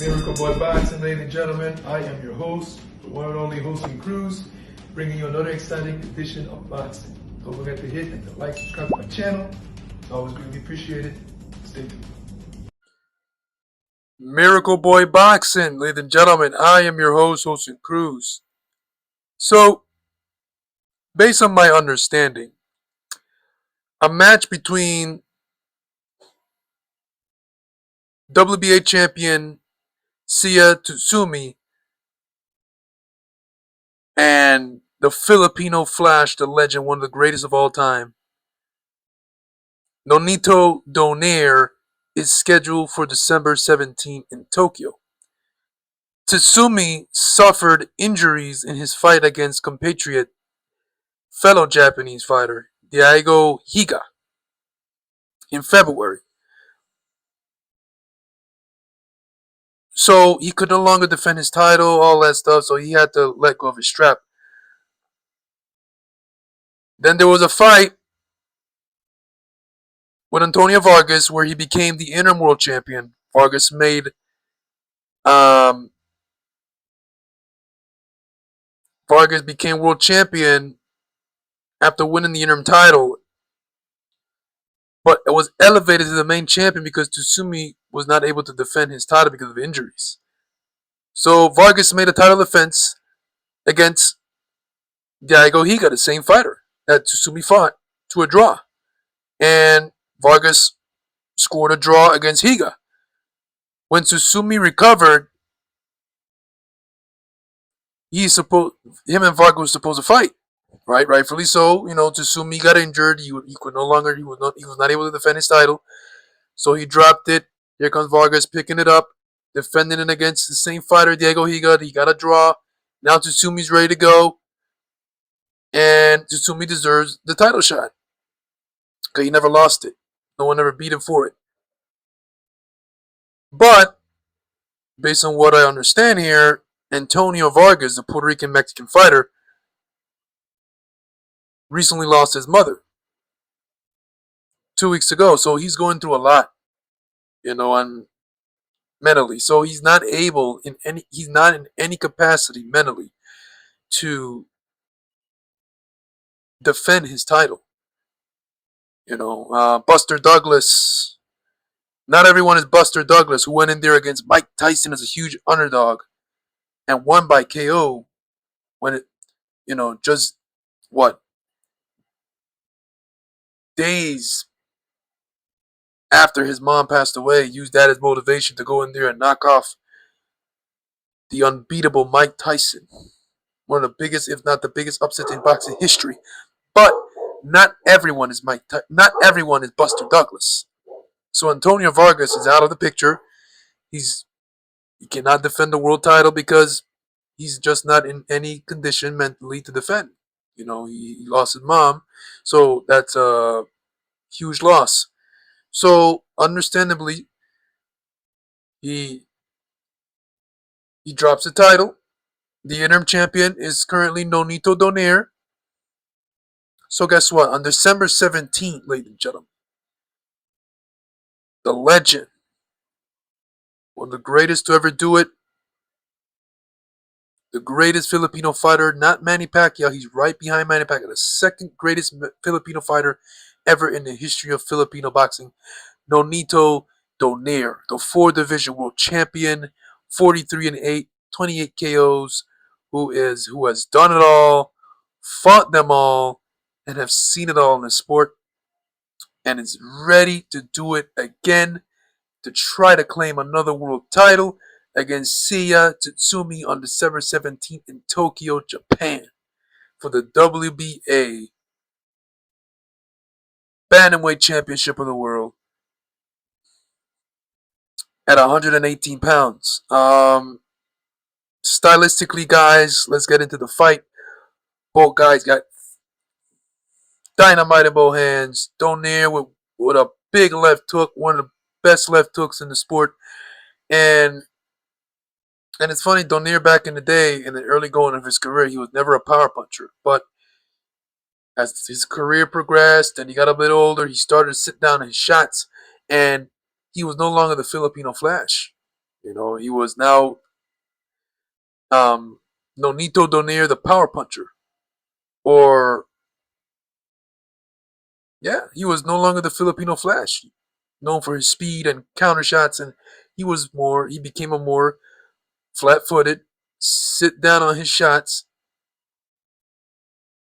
Miracle Boy Boxing, ladies and gentlemen. I am your host, the one and only Hosting Cruz, bringing you another exciting edition of boxing. Don't forget to hit and to like, subscribe to my channel. It's always greatly appreciated. Stay tuned. Miracle Boy Boxing, ladies and gentlemen. I am your host, Hosting Cruz. So, based on my understanding, a match between WBA champion Seiya Tsutsumi and the Filipino Flash, the legend, one of the greatest of all time, Nonito Donaire, is scheduled for December 17th in Tokyo. Tatsumi suffered injuries in his fight against compatriot fellow Japanese fighter Daigo Higa in February. So he could no longer defend his title, all that stuff, so he had to let go of his strap. Then there was a fight with Antonio Vargas where he became the interim world champion. Vargas became world champion after winning the interim title, but it was elevated to the main champion because Tatsumi was not able to defend his title because of injuries. So Vargas made a title defense against Daigo Higa, the same fighter that Tatsumi fought, to a draw. And Vargas scored a draw against Higa. When Tatsumi recovered, him and Vargas were supposed to fight, right? Rightfully so. Tatsumi got injured. He was not able to defend his title, so he dropped it. Here comes Vargas picking it up, defending it against the same fighter, Daigo Higa. He got a draw. Now Tatsumi's ready to go, and Tatsumi deserves the title shot because he never lost it. No one ever beat him for it. But based on what I understand here, Antonio Vargas, the Puerto Rican Mexican fighter, recently lost his mother 2 weeks ago. So he's going through a lot, and mentally. So he's not in any capacity mentally to defend his title. Buster Douglas. Not everyone is Buster Douglas, who went in there against Mike Tyson as a huge underdog and won by KO when just what, days after his mom passed away, used that as motivation to go in there and knock off the unbeatable Mike Tyson. One of the biggest, if not the biggest, upsets in boxing history. But not everyone is not everyone is Buster Douglas. So Antonio Vargas is out of the picture. He cannot defend the world title because he's just not in any condition mentally to defend. He lost his mom, so that's a huge loss. So understandably, he drops the title. The interim champion is currently Nonito Donaire. So guess what? On December 17th, ladies and gentlemen, the legend, one of the greatest to ever do it, the greatest Filipino fighter, not Manny Pacquiao. He's right behind Manny Pacquiao, the second greatest Filipino fighter ever in the history of Filipino boxing, Nonito Donaire, the 4-division world champion, 43-8, 28 KOs, who has done it all, fought them all, and have seen it all in the sport, and is ready to do it again to try to claim another world title against Seiya Tsutsumi on December 17th in Tokyo, Japan, for the WBA bantamweight championship of the world at 118 pounds. Stylistically, guys, let's get into the fight. Both guys got dynamite in both hands. Donaire with a big left hook, one of the best left hooks in the sport. And it's funny, Donaire back in the day, in the early going of his career, he was never a power puncher. But as his career progressed and he got a bit older, he started to sit down his shots, and he was no longer the Filipino Flash. He was now Nonito Donaire, the power puncher. Or, yeah, he was no longer the Filipino Flash, known for his speed and counter shots, and he became a more flat footed, sit down on his shots,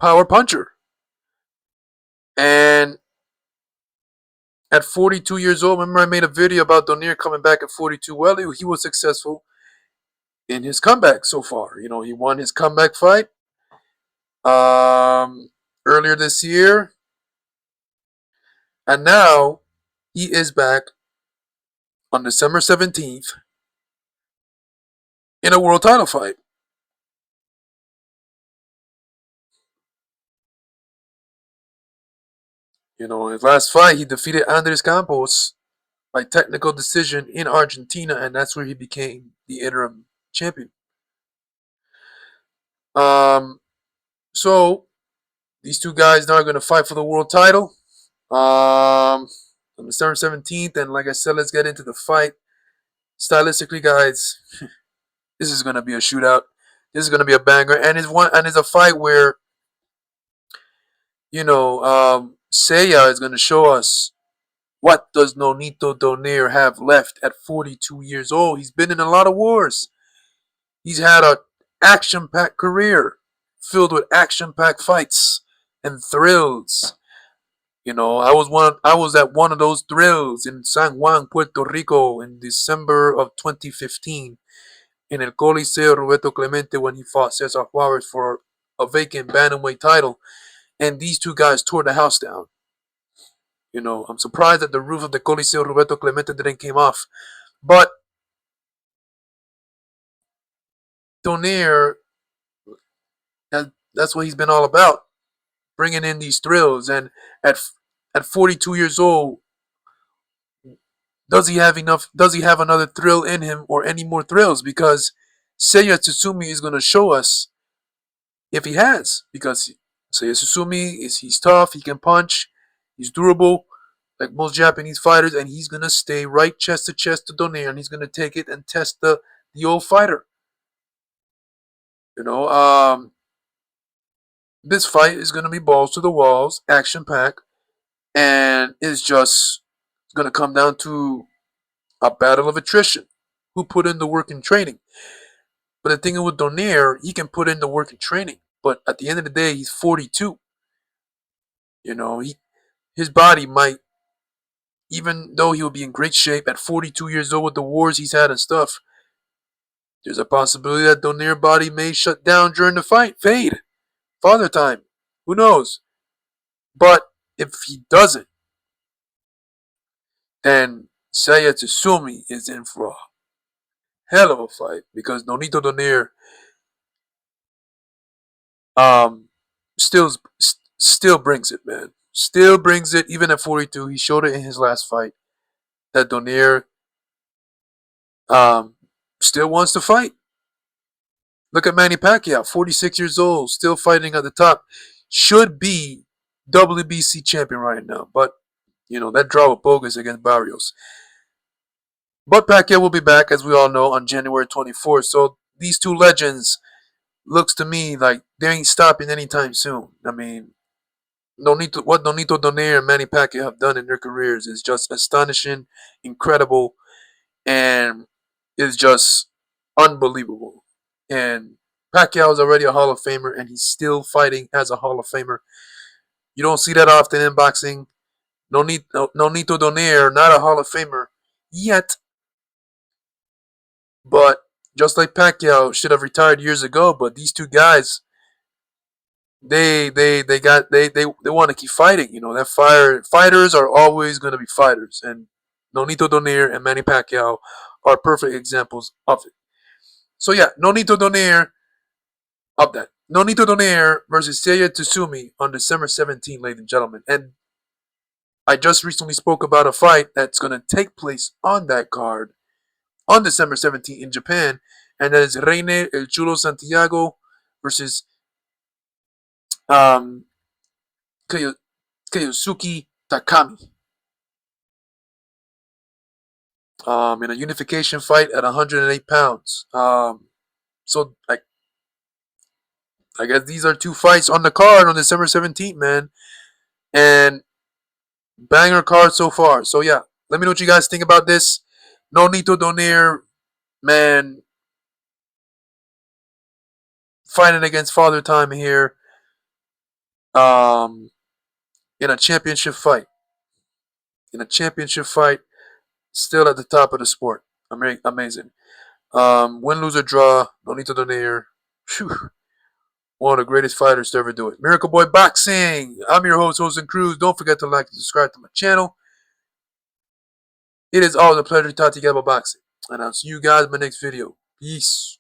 power puncher. And at 42 years old, remember I made a video about Donaire coming back at 42. Well, he was successful in his comeback so far. He won his comeback fight earlier this year, and now he is back on December 17th in a world title fight. His last fight, he defeated Andres Campos by technical decision in Argentina, and that's where he became the interim champion. Um, so these two guys now are going to fight for the world title on December 17th, and like I said, let's get into the fight. Stylistically, guys, this is going to be a shootout. This is going to be a banger, and it's a fight where Seiya is going to show us what does Nonito Donaire have left at 42 years old. He's been in a lot of wars. He's had a action-packed career filled with action-packed fights and thrills. I was at one of those thrills in San Juan, Puerto Rico in December of 2015 in El Coliseo Roberto Clemente when he fought Cesar Juarez for a vacant bantamweight title, and these two guys tore the house down. I'm surprised that the roof of the Coliseo Roberto Clemente didn't came off. But Donaire, that's what he's been all about, bringing in these thrills. And at 42 years old, does he have enough? Does he have another thrill in him, or any more thrills? Because Seiya Tsutsumi is going to show us if he has. Because Seiya Tsutsumi he's tough, he can punch, he's durable, like most Japanese fighters, and he's gonna stay right chest to chest to Donaire, and he's gonna take it and test the old fighter. You know, um, this fight is gonna be balls to the walls, action packed, and it's gonna come down to a battle of attrition. Who put in the work in training? But the thing with Donaire, he can put in the work in training, but at the end of the day, he's 42. His body might, even though he will be in great shape at 42 years old with the wars he's had and stuff, there's a possibility that Donaire body may shut down during the fight, fade, father time. Who knows? But if he doesn't, then Seiya Tsutsumi is in for a hell of a fight because Nonito Donaire um still still brings it, man. Still brings it even at 42. He showed it in his last fight that Donaire um still wants to fight. Look at Manny Pacquiao, 46 years old, still fighting at the top. Should be WBC champion right now, but that draw with bogus against Barrios. But Pacquiao will be back, as we all know, on January 24th. So these two legends looks to me like they ain't stopping anytime soon. I mean, what Nonito Donaire and Manny Pacquiao have done in their careers is just astonishing, incredible, and is just unbelievable. And Pacquiao is already a Hall of Famer, and he's still fighting as a Hall of Famer. You don't see that often in boxing. Nonito Donaire, not a Hall of Famer yet, but just like Pacquiao should have retired years ago. But these two guys, they want to keep fighting. That fighters are always going to be fighters, and Nonito Donaire and Manny Pacquiao are perfect examples of it. So yeah, Nonito Donaire of that. Nonito Donaire versus Seiya Tsutsumi on December 17th, ladies and gentlemen. And I just recently spoke about a fight that's going to take place on that card on December 17th in Japan, and that is Reine El Chulo Santiago versus um, Kyosuke Takami. in a unification fight at 108 pounds. So I guess these are 2 fights on the card on December 17th, man. And banger card so far. So yeah, let me know what you guys think about this. Nonito Donaire, man, fighting against Father Time here. Um, in a championship fight. In a championship fight, still at the top of the sport. Amazing. Win, lose, or draw. Nonito Donaire. Phew. One of the greatest fighters to ever do it. Miracle Boy Boxing. I'm your host, Jose Cruz. Don't forget to like and subscribe to my channel. It is always a pleasure to talk to you guys about boxing. And I'll see you guys in my next video. Peace.